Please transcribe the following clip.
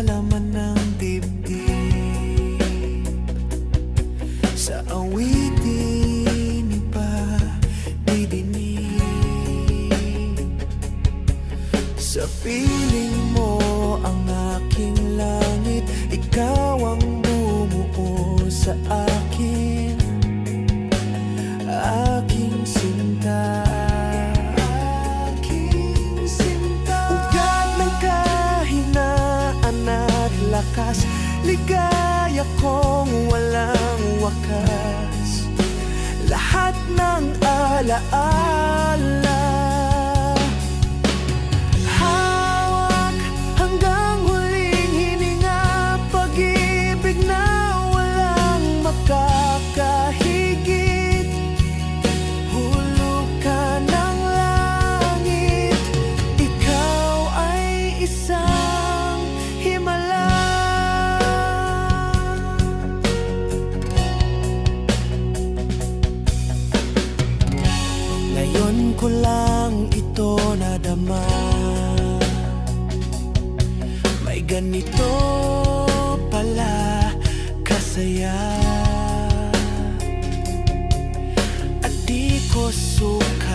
laman ng dibdib. Sa awitin iba didinig. Sa piling mo ang aking langit, ikaw ang bumuo sa akin, aking sinta. Ugat ng kahinaan at lakas, ligaya kong walang wakas. Lahat ng alaala hawak hanggang huling hininga. Pag-ibig na walang makakahigit, hulog ka ng langit. Ikaw ay isang himala. Ngayon ko lang ito nadama, may ganito pala kasaya. At di ko suka